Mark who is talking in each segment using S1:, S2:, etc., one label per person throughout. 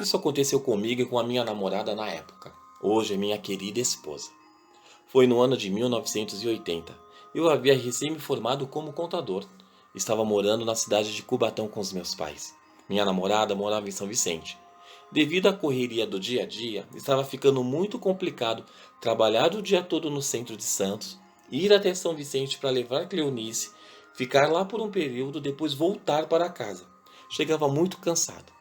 S1: Isso aconteceu comigo e com a minha namorada na época. Hoje é minha querida esposa. Foi no ano de 1980. Eu havia recém me formado como contador. Estava morando na cidade de Cubatão com os meus pais. Minha namorada morava em São Vicente. Devido à correria do dia a dia, estava ficando muito complicado trabalhar o dia todo no centro de Santos, ir até São Vicente para levar Cleonice, ficar lá por um período, depois voltar para casa. Chegava muito cansado.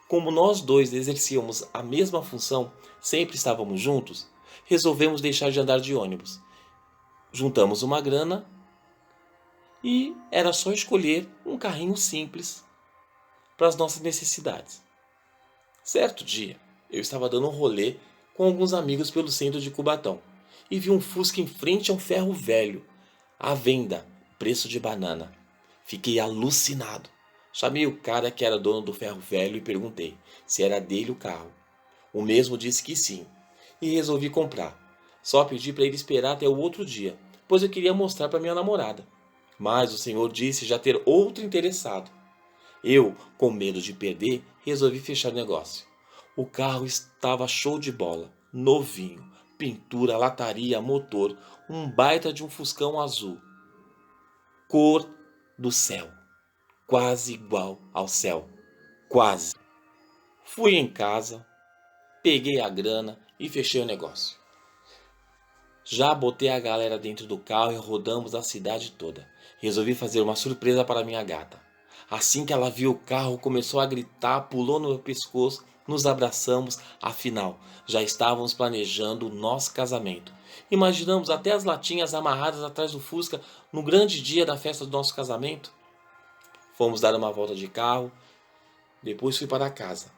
S1: Como nós dois exercíamos a mesma função, sempre estávamos juntos, resolvemos deixar de andar de ônibus. Juntamos uma grana e era só escolher um carrinho simples para as nossas necessidades. Certo dia, eu estava dando um rolê com alguns amigos pelo centro de Cubatão e vi um Fusca em frente a um ferro velho, à venda, preço de banana. Fiquei alucinado. Chamei o cara que era dono do ferro velho e perguntei se era dele o carro. O mesmo disse que sim, e resolvi comprar. Só pedi para ele esperar até o outro dia, pois eu queria mostrar para minha namorada. Mas o senhor disse já ter outro interessado. Eu, com medo de perder, resolvi fechar o negócio. O carro estava show de bola, novinho, pintura, lataria, motor, um baita de um fuscão azul. Cor do céu, quase igual ao céu, quase. Fui em casa, peguei a grana e fechei o negócio. Já botei a galera dentro do carro e rodamos a cidade toda. Resolvi fazer uma surpresa para minha gata. Assim que ela viu o carro, começou a gritar, pulou no meu pescoço, nos abraçamos, afinal, já estávamos planejando o nosso casamento. Imaginamos até as latinhas amarradas atrás do Fusca no grande dia da festa do nosso casamento. Fomos dar uma volta de carro, depois fui para casa,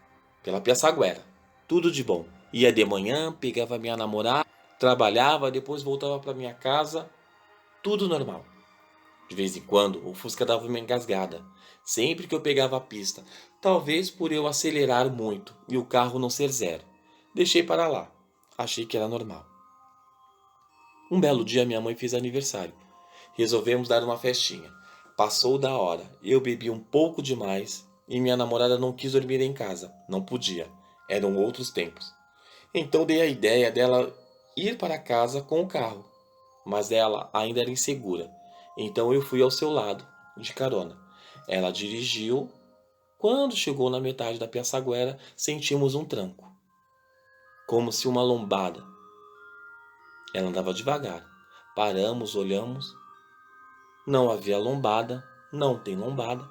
S1: pela Piaçaguera. Tudo de bom. Ia de manhã, pegava minha namorada, trabalhava, depois voltava para minha casa, tudo normal. De vez em quando, o Fusca dava uma engasgada, sempre que eu pegava a pista, talvez por eu acelerar muito e o carro não ser zero. Deixei para lá, achei que era normal. Um belo dia minha mãe fez aniversário. Resolvemos dar uma festinha. Passou da hora, eu bebi um pouco demais e minha namorada não quis dormir em casa, não podia, eram outros tempos. Então dei a ideia dela ir para casa com o carro, mas ela ainda era insegura. Então eu fui ao seu lado, de carona. Ela dirigiu. Quando chegou na metade da Piaçaguera, sentimos um tranco, como se uma lombada. Ela andava devagar. Paramos, olhamos. Não havia lombada, não tem lombada,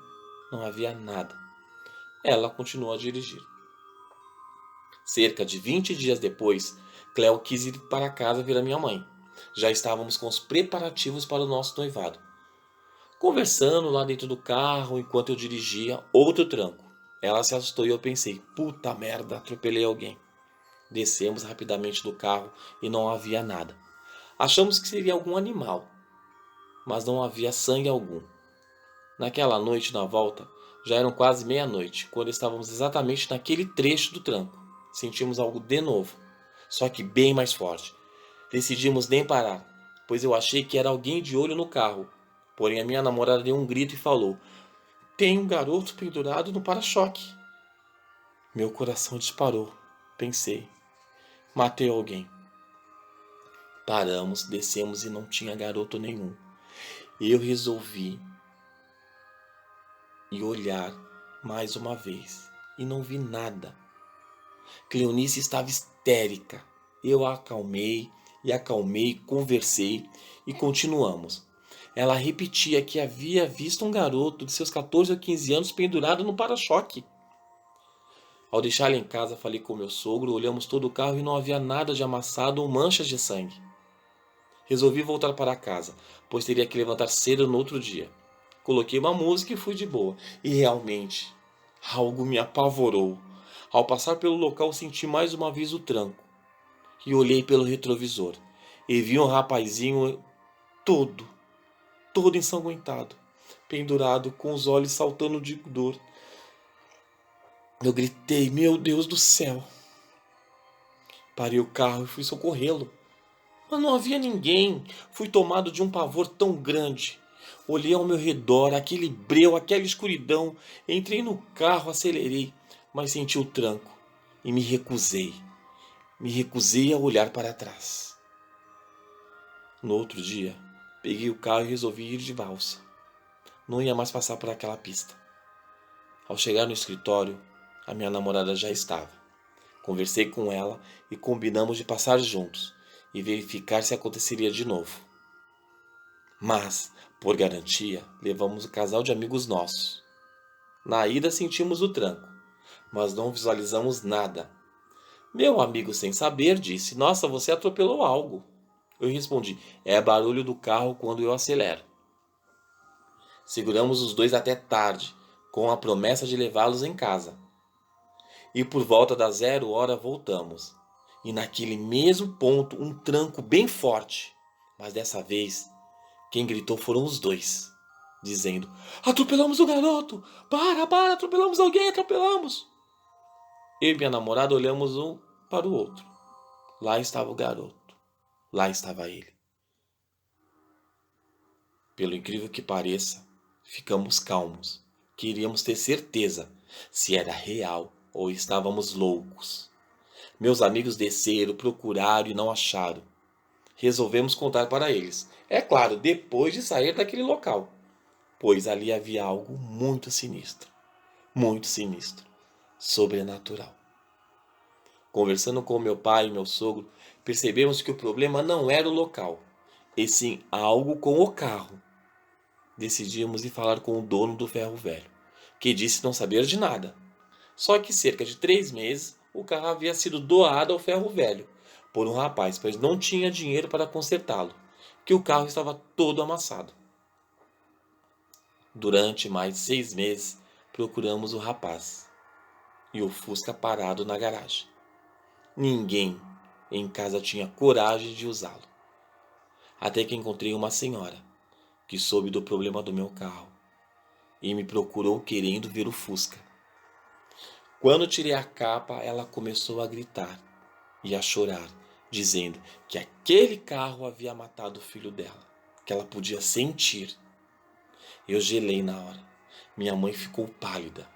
S1: não havia nada. Ela continuou a dirigir. Cerca de 20 dias depois, Cleo quis ir para casa ver a minha mãe. Já estávamos com os preparativos para o nosso noivado. Conversando lá dentro do carro, enquanto eu dirigia, outro tranco. Ela se assustou e eu pensei, puta merda, atropelei alguém. Descemos rapidamente do carro e não havia nada. Achamos que seria algum animal, mas não havia sangue algum. Naquela noite, na volta, já eram quase meia-noite, quando estávamos exatamente naquele trecho do tranco. Sentimos algo de novo, só que bem mais forte. Decidimos nem parar, pois eu achei que era alguém de olho no carro. Porém, a minha namorada deu um grito e falou: tem um garoto pendurado no para-choque. Meu coração disparou. Pensei: matei alguém. Paramos, descemos e não tinha garoto nenhum. Eu resolvi ir olhar mais uma vez e não vi nada. Cleonice estava histérica. Eu a acalmei, conversei e continuamos. Ela repetia que havia visto um garoto de seus 14 ou 15 anos pendurado no para-choque. Ao deixá-la em casa, falei com meu sogro, olhamos todo o carro e não havia nada de amassado ou manchas de sangue. Resolvi voltar para casa, pois teria que levantar cedo no outro dia. Coloquei uma música e fui de boa. E realmente, algo me apavorou. Ao passar pelo local, senti mais uma vez o tranco. E olhei pelo retrovisor. E vi um rapazinho todo ensanguentado, pendurado, com os olhos saltando de dor. Eu gritei: meu Deus do céu! Parei o carro e fui socorrê-lo. Mas não havia ninguém. Fui tomado de um pavor tão grande. Olhei ao meu redor, aquele breu, aquela escuridão. Entrei no carro, acelerei, mas senti o tranco. e me recusei a olhar para trás. No outro dia, peguei o carro e resolvi ir de valsa. Não ia mais passar por aquela pista. Ao chegar no escritório, a minha namorada já estava. Conversei com ela e combinamos de passar juntos e verificar se aconteceria de novo. Mas, por garantia, levamos o casal de amigos nossos. Na ida sentimos o tranco, mas não visualizamos nada. Meu amigo, sem saber, disse: "Nossa, você atropelou algo." Eu respondi: "É barulho do carro quando eu acelero." Seguramos os dois até tarde, com a promessa de levá-los em casa. E por volta das 00h voltamos. E naquele mesmo ponto, um tranco bem forte. Mas dessa vez, quem gritou foram os dois, dizendo: "Atropelamos o garoto! Para, atropelamos alguém, atropelamos!" Eu e minha namorada olhamos um para o outro. Lá estava o garoto. Lá estava ele. Pelo incrível que pareça, ficamos calmos. Queríamos ter certeza se era real ou estávamos loucos. Meus amigos desceram, procuraram e não acharam. Resolvemos contar para eles. É claro, depois de sair daquele local, pois ali havia algo muito sinistro, sobrenatural. Conversando com meu pai e meu sogro, percebemos que o problema não era o local, e sim algo com o carro. Decidimos ir falar com o dono do ferro velho, que disse não saber de nada. Só que cerca de 3 meses o carro havia sido doado ao ferro velho por um rapaz, pois não tinha dinheiro para consertá-lo, que o carro estava todo amassado. Durante mais 6 meses procuramos o rapaz e o Fusca parado na garagem. Ninguém em casa tinha coragem de usá-lo. Até que encontrei uma senhora que soube do problema do meu carro e me procurou querendo ver o Fusca. Quando tirei a capa, ela começou a gritar e a chorar, dizendo que aquele carro havia matado o filho dela, que ela podia sentir. Eu gelei na hora. Minha mãe ficou pálida.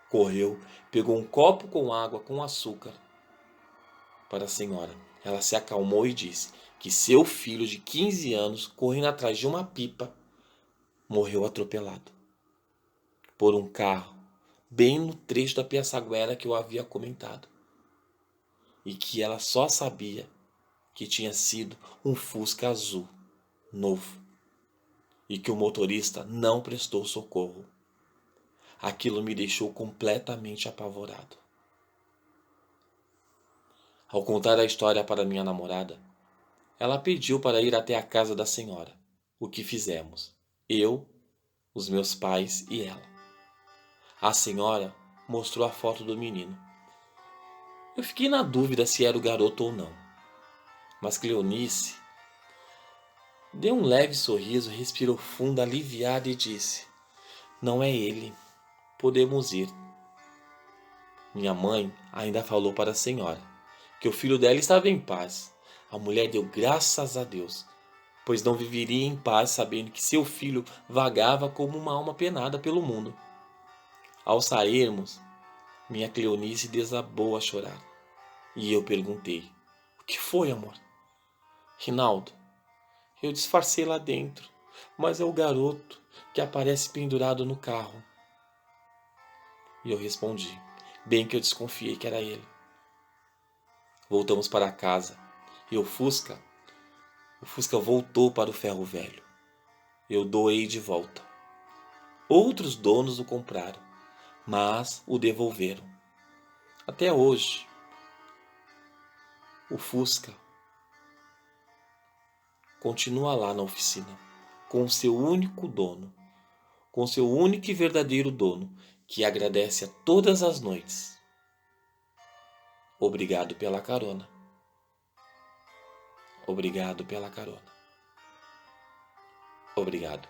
S1: Correu, pegou um copo com água com açúcar para a senhora. Ela se acalmou e disse que seu filho de 15 anos, correndo atrás de uma pipa, morreu atropelado por um carro, bem no trecho da Piaçaguera que eu havia comentado. E que ela só sabia que tinha sido um Fusca azul, novo. E que o motorista não prestou socorro. Aquilo me deixou completamente apavorado. Ao contar a história para minha namorada, ela pediu para ir até a casa da senhora, o que fizemos, eu, os meus pais e ela. A senhora mostrou a foto do menino. Eu fiquei na dúvida se era o garoto ou não, mas Cleonice deu um leve sorriso, respirou fundo, aliviada e disse: "Não é ele, podemos ir." Minha mãe ainda falou para a senhora que o filho dela estava em paz. A mulher deu graças a Deus, pois não viveria em paz sabendo que seu filho vagava como uma alma penada pelo mundo. Ao sairmos, minha Cleonice desabou a chorar. E eu perguntei: "O que foi, amor?" "Rinaldo, eu disfarcei lá dentro, mas é o garoto que aparece pendurado no carro." E eu respondi, bem que eu desconfiei que era ele. Voltamos para casa e o Fusca voltou para o ferro velho. Eu doei de volta. Outros donos o compraram, mas o devolveram. Até hoje, o Fusca continua lá na oficina, com seu único dono, com seu único e verdadeiro dono, que agradece a todas as noites. Obrigado pela carona. Obrigado pela carona. Obrigado.